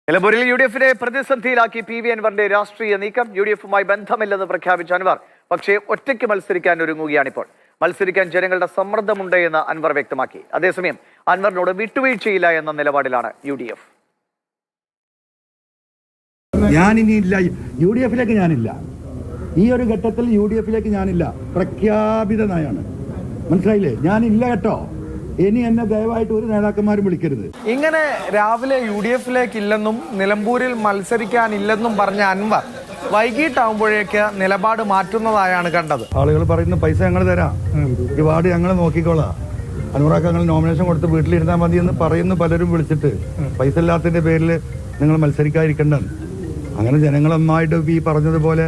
നിലമ്പൂരിൽ യുഡിഎഫിനെ പ്രതിസന്ധിയിലാക്കി P V അൻവറിന്റെ രാഷ്ട്രീയ നീക്കം. യുഡിഎഫുമായി ബന്ധമില്ലെന്ന് പ്രഖ്യാപിച്ച അൻവർ പക്ഷേ ഒറ്റയ്ക്ക് മത്സരിക്കാൻ ഒരുങ്ങുകയാണിപ്പോൾ. മത്സരിക്കാൻ ജനങ്ങളുടെ സമ്മർദ്ദമുണ്ട് എന്ന് അൻവർ വ്യക്തമാക്കി. അതേസമയം അൻവറിനോട് വിട്ടുവീഴ്ചയില്ല എന്ന നിലപാടിലാണ് യുഡിഎഫ്. ഞാനിനിയില്ല, യു ഡി എഫിലേക്ക് ഞാനില്ല. ഈ ഒരു ഘട്ടത്തിൽ യു ഡി എഫിലേക്ക് ഞാനില്ല, പ്രഖ്യാപിത നയാണ്. മനസ്സിലായില്ലേ? ഞാനില്ല കേട്ടോ. ഇനി എന്നെ ദയവായിട്ട് ഒരു നേതാക്കന്മാരും വിളിക്കരുത്. ഇങ്ങനെ രാവിലെ യു ഡി എഫിലേക്ക് ഇല്ലെന്നും നിലമ്പൂരിൽ മത്സരിക്കാനില്ലെന്നും പറഞ്ഞ അൻവർ വൈകിട്ടാവുമ്പോഴേക്ക് നിലപാട് മാറ്റുന്നതായാണ് കണ്ടത്. ആളുകൾ പറയുന്ന പൈസ ഞങ്ങൾ തരാം, ഈ വാർഡ് ഞങ്ങൾ നോക്കിക്കോളാം, അൻവറാക്ക് ഞങ്ങൾ നോമിനേഷൻ കൊടുത്ത് വീട്ടിലിരുന്നാൽ മതി എന്ന് പറയുന്ന പലരും വിളിച്ചിട്ട് പൈസ ഇല്ലാത്തതിന്റെ പേരിൽ നിങ്ങൾ മത്സരിക്കാതിരിക്കേണ്ടത്. അങ്ങനെ ജനങ്ങളൊന്നായിട്ട് ഈ പറഞ്ഞതുപോലെ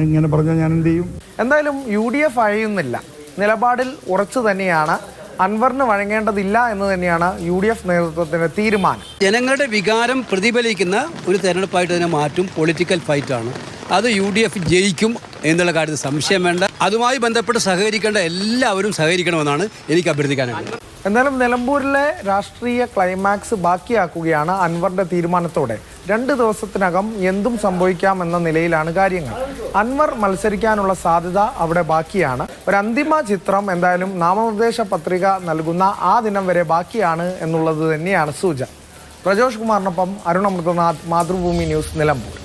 ഇങ്ങനെ പറഞ്ഞാൽ ഞാൻ എന്ത് ചെയ്യും? എന്തായാലും യു ഡി എഫ് അഴിയുന്നില്ല, നിലപാടിൽ ഉറച്ചു തന്നെയാണ്. അൻവറിന് വഴങ്ങേണ്ടതില്ല എന്ന് തന്നെയാണ് യു ഡി എഫ് നേതൃത്വത്തിന്റെ തീരുമാനം. ജനങ്ങളുടെ വികാരം പ്രതിഫലിക്കുന്ന ഒരു തെരഞ്ഞെടുപ്പായിട്ട് തന്നെ മാറ്റും. പൊളിറ്റിക്കൽ ഫൈറ്റാണ് അത്. യു ഡി എഫ് ജയിക്കും എന്നുള്ള കാര്യത്തിൽ സംശയം വേണ്ട. അതുമായി ബന്ധപ്പെട്ട് സഹകരിക്കേണ്ട എല്ലാവരും സഹകരിക്കണമെന്നാണ് എനിക്ക് അഭ്യർത്ഥിക്കാനുള്ളത്. എന്തായാലും നിലമ്പൂരിലെ രാഷ്ട്രീയ ക്ലൈമാക്സ് ബാക്കിയാക്കുകയാണ് അൻവറിന്റെ തീരുമാനത്തോടെ. 2 ദിവസത്തിനകം എന്തും സംഭവിക്കാമെന്ന നിലയിലാണ് കാര്യങ്ങൾ. അൻവർ മത്സരിക്കാനുള്ള സാധ്യത അവിടെ ബാക്കിയാണ്. ഒരു അന്തിമ ചിത്രം എന്തായാലും നാമനിർദ്ദേശ പത്രിക നൽകുന്ന ആ ദിനം വരെ ബാക്കിയാണ് എന്നുള്ളത് തന്നെയാണ് സൂചന. പ്രജോഷ് കുമാറിനൊപ്പം അരുൺ അമൃതനാഥ്, മാതൃഭൂമി ന്യൂസ്, നിലമ്പൂർ.